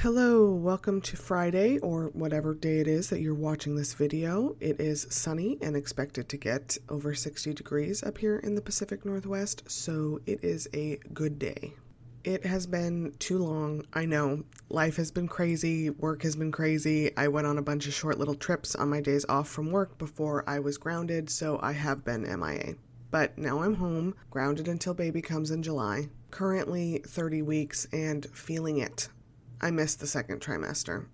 Hello, welcome to Friday, or whatever day it is that you're watching this video. It is sunny and expected to get over 60 degrees up here in the Pacific Northwest, so it is a good day. It has been too long, I know. Life has been crazy, work has been crazy. I went on a bunch of short little trips on my days off from work before I was grounded, so I have been MIA. But now I'm home, grounded until baby comes in July. Currently 30 weeks and feeling it. I missed the second trimester.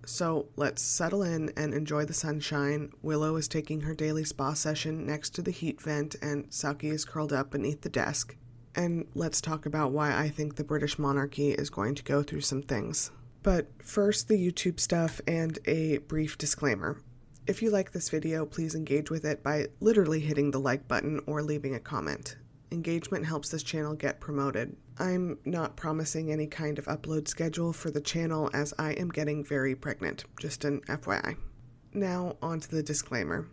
So let's settle in and enjoy the sunshine. Willow is taking her daily spa session next to the heat vent and Saki is curled up beneath the desk. And let's talk about why I think the British monarchy is going to go through some things. But first, the YouTube stuff and a brief disclaimer. If you like this video, please engage with it by literally hitting the like button or leaving a comment. Engagement helps this channel get promoted. I'm not promising any kind of upload schedule for the channel as I am getting very pregnant, just an FYI. Now on to the disclaimer.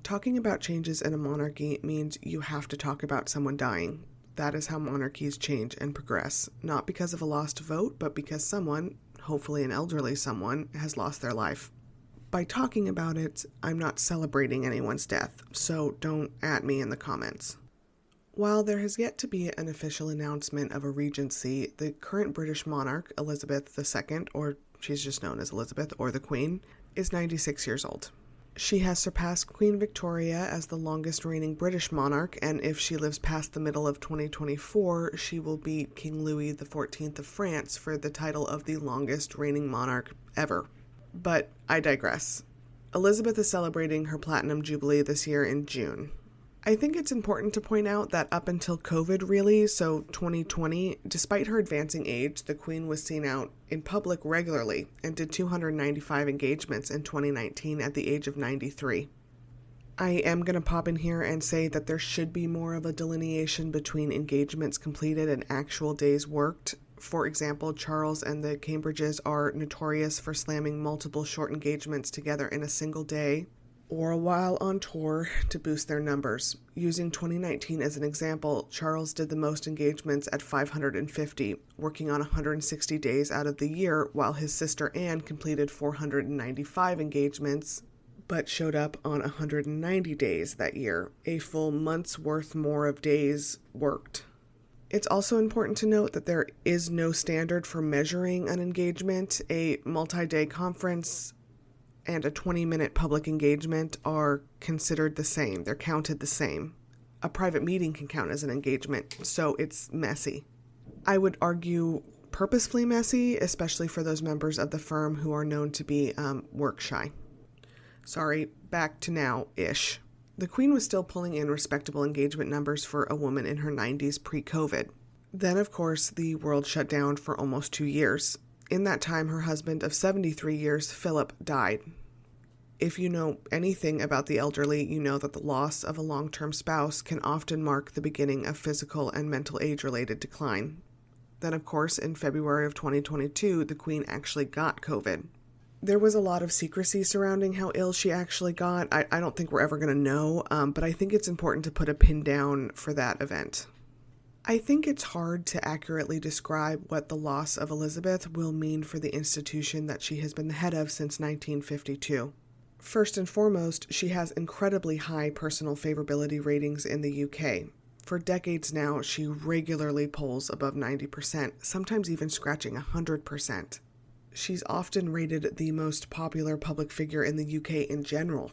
Talking about changes in a monarchy means you have to talk about someone dying. That is how monarchies change and progress, not because of a lost vote, but because someone, hopefully an elderly someone, has lost their life. By talking about it, I'm not celebrating anyone's death, so don't at me in the comments. While there has yet to be an official announcement of a regency, the current British monarch, Elizabeth II, or she's just known as Elizabeth, or the Queen, is 96 years old. She has surpassed Queen Victoria as the longest reigning British monarch, and if she lives past the middle of 2024, she will beat King Louis XIV of France for the title of the longest reigning monarch ever. But I digress. Elizabeth is celebrating her Platinum Jubilee this year in June. I think it's important to point out that up until COVID really, so 2020, despite her advancing age, the Queen was seen out in public regularly and did 295 engagements in 2019 at the age of 93. I am going to pop in here and say that there should be more of a delineation between engagements completed and actual days worked. For example, Charles and the Cambridges are notorious for slamming multiple short engagements together in a single day, or while on tour to boost their numbers. Using 2019 as an example, Charles did the most engagements at 550, working on 160 days out of the year, while his sister Anne completed 495 engagements, but showed up on 190 days that year, a full month's worth more of days worked. It's also important to note that there is no standard for measuring an engagement. A multi-day conference and a 20-minute public engagement are considered the same. They're counted the same. A private meeting can count as an engagement, so it's messy. I would argue purposefully messy, especially for those members of the firm who are known to be work shy. Sorry, back to now-ish. The Queen was still pulling in respectable engagement numbers for a woman in her 90s pre-COVID. Then, of course, the world shut down for almost 2 years. In that time, her husband of 73 years, Philip, died. If you know anything about the elderly, you know that the loss of a long-term spouse can often mark the beginning of physical and mental age-related decline. Then, of course, in February of 2022, the Queen actually got COVID. There was a lot of secrecy surrounding how ill she actually got. I don't think we're ever going to know, but I think it's important to put a pin down for that event. I think it's hard to accurately describe what the loss of Elizabeth will mean for the institution that she has been the head of since 1952. First and foremost, she has incredibly high personal favorability ratings in the UK. For decades now, she regularly polls above 90%, sometimes even scratching 100%. She's often rated the most popular public figure in the UK in general.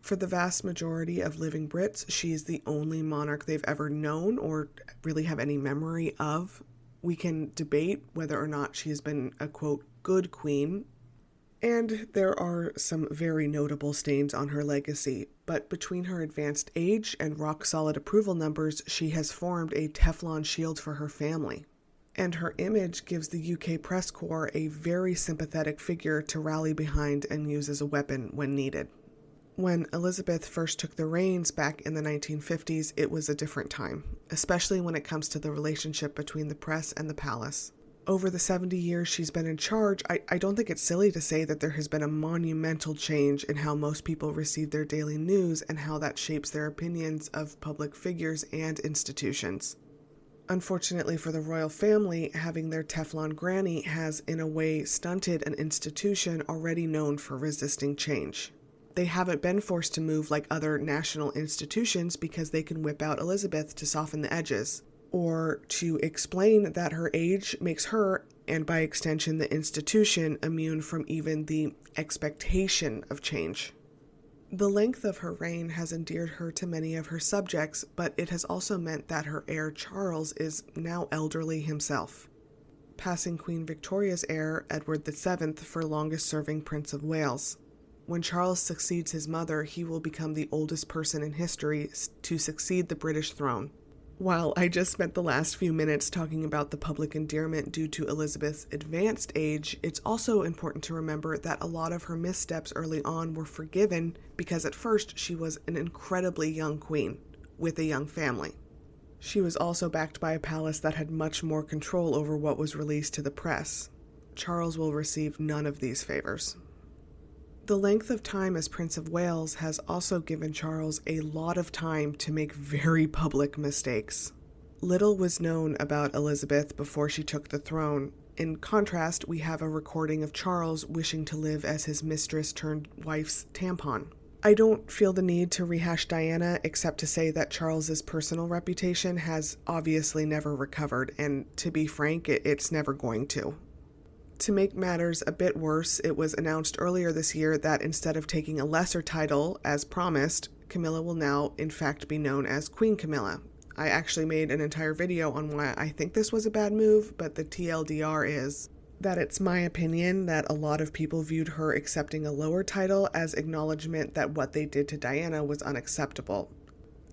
For the vast majority of living Brits, she is the only monarch they've ever known or really have any memory of. We can debate whether or not she has been a, quote, good queen, and there are some very notable stains on her legacy, but between her advanced age and rock-solid approval numbers, she has formed a Teflon shield for her family. And her image gives the UK press corps a very sympathetic figure to rally behind and use as a weapon when needed. When Elizabeth first took the reins back in the 1950s, it was a different time, especially when it comes to the relationship between the press and the palace. Over the 70 years she's been in charge, I don't think it's silly to say that there has been a monumental change in how most people receive their daily news and how that shapes their opinions of public figures and institutions. Unfortunately for the royal family, having their Teflon granny has in a way stunted an institution already known for resisting change. They haven't been forced to move like other national institutions because they can whip out Elizabeth to soften the edges, or to explain that her age makes her, and by extension the institution, immune from even the expectation of change. The length of her reign has endeared her to many of her subjects, but it has also meant that her heir Charles is now elderly himself, passing Queen Victoria's heir, Edward VII, for longest-serving Prince of Wales. When Charles succeeds his mother, he will become the oldest person in history to succeed the British throne. While I just spent the last few minutes talking about the public endearment due to Elizabeth's advanced age, it's also important to remember that a lot of her missteps early on were forgiven because at first she was an incredibly young queen with a young family. She was also backed by a palace that had much more control over what was released to the press. Charles will receive none of these favors. The length of time as Prince of Wales has also given Charles a lot of time to make very public mistakes. Little was known about Elizabeth before she took the throne. In contrast, we have a recording of Charles wishing to live as his mistress-turned-wife's tampon. I don't feel the need to rehash Diana except to say that Charles's personal reputation has obviously never recovered, and to be frank, it's never going to. To make matters a bit worse, it was announced earlier this year that instead of taking a lesser title, as promised, Camilla will now, in fact, be known as Queen Camilla. I actually made an entire video on why I think this was a bad move, but the TLDR is that it's my opinion that a lot of people viewed her accepting a lower title as acknowledgement that what they did to Diana was unacceptable.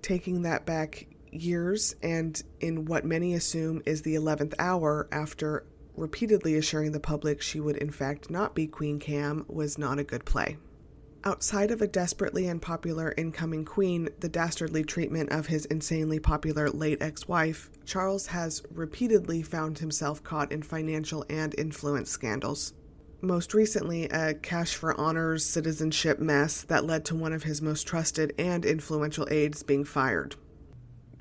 Taking that back years, and in what many assume is the 11th hour after repeatedly assuring the public she would in fact not be Queen Cam, was not a good play. Outside of a desperately unpopular incoming queen, the dastardly treatment of his insanely popular late ex-wife, Charles has repeatedly found himself caught in financial and influence scandals. Most recently, a cash for honors citizenship mess that led to one of his most trusted and influential aides being fired.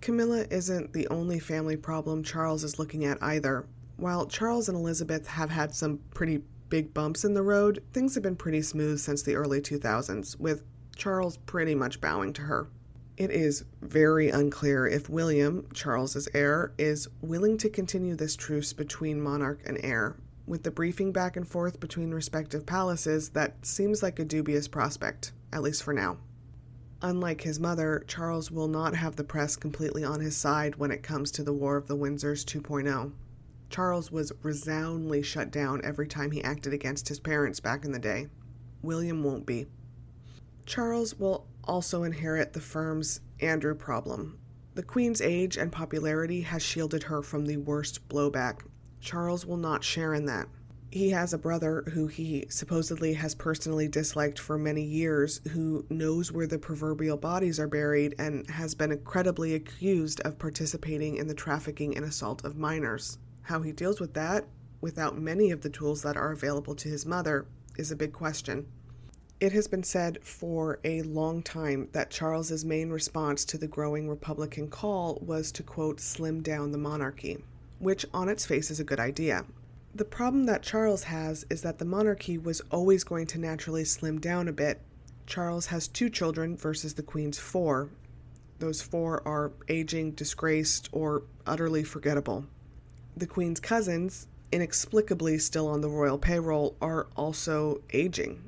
Camilla isn't the only family problem Charles is looking at either. While Charles and Elizabeth have had some pretty big bumps in the road, things have been pretty smooth since the early 2000s, with Charles pretty much bowing to her. It is very unclear if William, Charles's heir, is willing to continue this truce between monarch and heir. With the briefing back and forth between respective palaces, that seems like a dubious prospect, at least for now. Unlike his mother, Charles will not have the press completely on his side when it comes to the War of the Windsors 2.0. Charles was resoundingly shut down every time he acted against his parents back in the day. William won't be. Charles will also inherit the firm's Andrew problem. The Queen's age and popularity has shielded her from the worst blowback. Charles will not share in that. He has a brother who he supposedly has personally disliked for many years, who knows where the proverbial bodies are buried and has been incredibly accused of participating in the trafficking and assault of minors. How he deals with that, without many of the tools that are available to his mother, is a big question. It has been said for a long time that Charles's main response to the growing Republican call was to, quote, slim down the monarchy, which on its face is a good idea. The problem that Charles has is that the monarchy was always going to naturally slim down a bit. Charles has 2 children versus the Queen's 4. Those 4 are aging, disgraced, or utterly forgettable. The Queen's cousins, inexplicably still on the royal payroll, are also aging.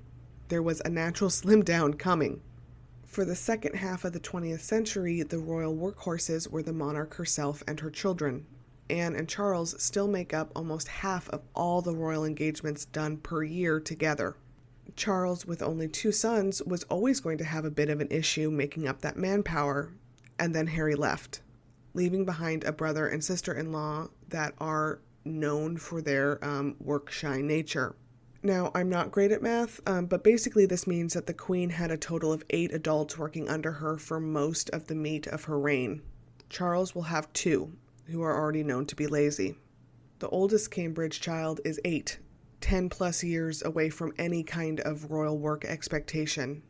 There was a natural slim down coming. For the second half of the 20th century, the royal workhorses were the monarch herself and her children. Anne and Charles still make up almost half of all the royal engagements done per year together. Charles, with only 2 sons, was always going to have a bit of an issue making up that manpower, and then Harry left, leaving behind a brother and sister-in-law that are known for their work-shy nature. Now, I'm not great at math, but basically this means that the Queen had a total of 8 adults working under her for most of the meat of her reign. Charles will have 2, who are already known to be lazy. The oldest Cambridge child is 8, 10 plus years away from any kind of royal work expectation.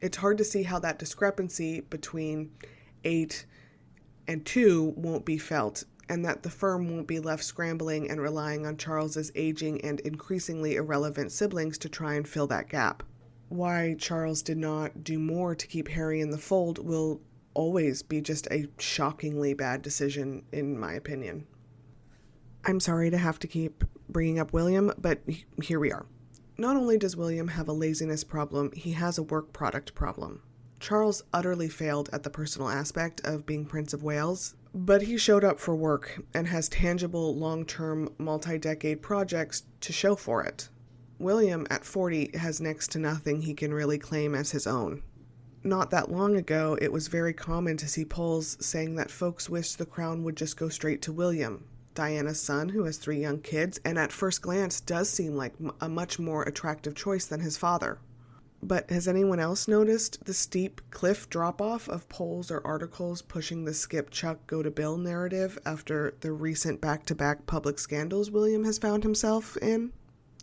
It's hard to see how that discrepancy between 8 and 2 won't be felt, and that the firm won't be left scrambling and relying on Charles's aging and increasingly irrelevant siblings to try and fill that gap. Why Charles did not do more to keep Harry in the fold will always be just a shockingly bad decision, in my opinion. I'm sorry to have to keep bringing up William, but here we are. Not only does William have a laziness problem, he has a work product problem. Charles utterly failed at the personal aspect of being Prince of Wales, but he showed up for work and has tangible, long-term, multi-decade projects to show for it. William, at 40, has next to nothing he can really claim as his own. Not that long ago, it was very common to see polls saying that folks wished the crown would just go straight to William, Diana's son, who has 3 young kids, and at first glance does seem like a much more attractive choice than his father. But has anyone else noticed the steep cliff drop-off of polls or articles pushing the skip Chuck go to Bill narrative after the recent back-to-back public scandals William has found himself in?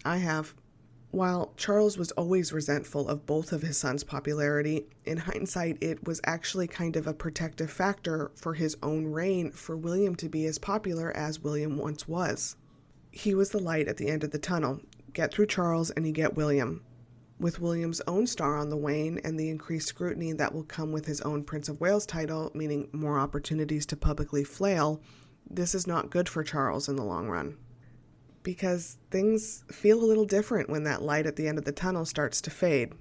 I have. While Charles was always resentful of both of his sons' popularity, in hindsight it was actually kind of a protective factor for his own reign for William to be as popular as William once was. He was the light at the end of the tunnel. Get through Charles and you get William. With William's own star on the wane and the increased scrutiny that will come with his own Prince of Wales title, meaning more opportunities to publicly flail, this is not good for Charles in the long run. Because things feel a little different when that light at the end of the tunnel starts to fade.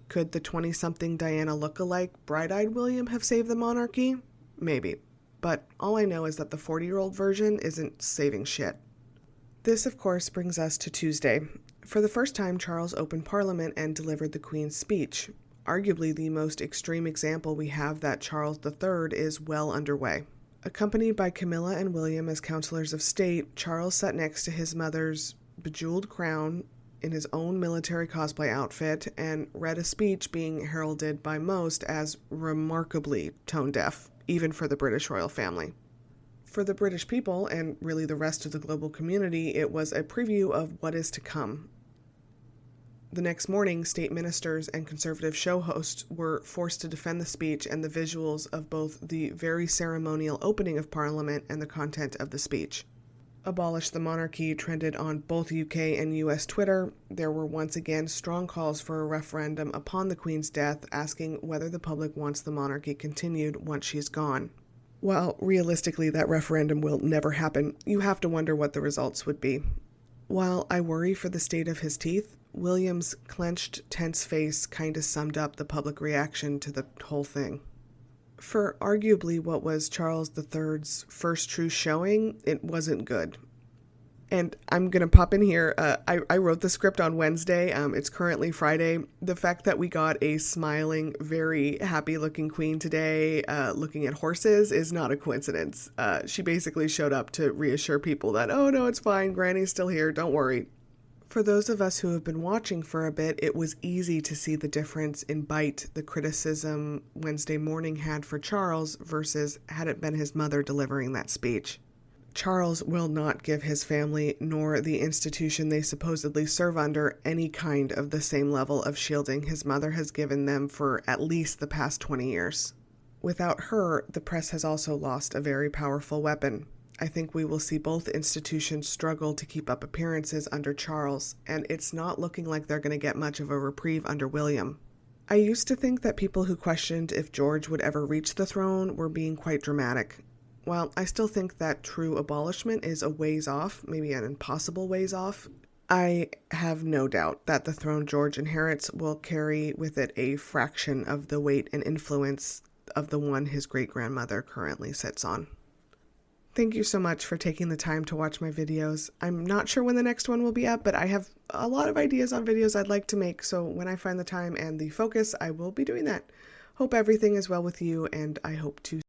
Could the 20-something Diana look-alike, bright-eyed William have saved the monarchy? Maybe. But all I know is that the 40-year-old version isn't saving shit. This, of course, brings us to Tuesday. For the first time, Charles opened Parliament and delivered the Queen's speech, arguably the most extreme example we have that Charles III is well underway. Accompanied by Camilla and William as counselors of state, Charles sat next to his mother's bejeweled crown in his own military cosplay outfit and read a speech being heralded by most as remarkably tone-deaf, even for the British royal family. For the British people, and really the rest of the global community, it was a preview of what is to come. The next morning, state ministers and conservative show hosts were forced to defend the speech and the visuals of both the very ceremonial opening of Parliament and the content of the speech. Abolish the monarchy trended on both UK and US Twitter. There were once again strong calls for a referendum upon the Queen's death, asking whether the public wants the monarchy continued once she's gone. While realistically that referendum will never happen, you have to wonder what the results would be. While I worry for the state of his teeth, William's clenched, tense face kind of summed up the public reaction to the whole thing. For arguably what was Charles III's first true showing, it wasn't good. And I'm going to pop in here. I wrote the script on Wednesday. It's currently Friday. The fact that we got a smiling, very happy-looking queen today looking at horses is not a coincidence. She basically showed up to reassure people that, oh, no, it's fine. Granny's still here. Don't worry. For those of us who have been watching for a bit, it was easy to see the difference in bite the criticism Wednesday morning had for Charles versus had it been his mother delivering that speech. Charles will not give his family nor the institution they supposedly serve under any kind of the same level of shielding his mother has given them for at least the past 20 years. Without her, the press has also lost a very powerful weapon. I think we will see both institutions struggle to keep up appearances under Charles, and it's not looking like they're going to get much of a reprieve under William. I used to think that people who questioned if George would ever reach the throne were being quite dramatic. While I still think that true abolishment is a ways off, maybe an impossible ways off, I have no doubt that the throne George inherits will carry with it a fraction of the weight and influence of the one his great-grandmother currently sits on. Thank you so much for taking the time to watch my videos. I'm not sure when the next one will be up, but I have a lot of ideas on videos I'd like to make, so when I find the time and the focus, I will be doing that. Hope everything is well with you, and I hope to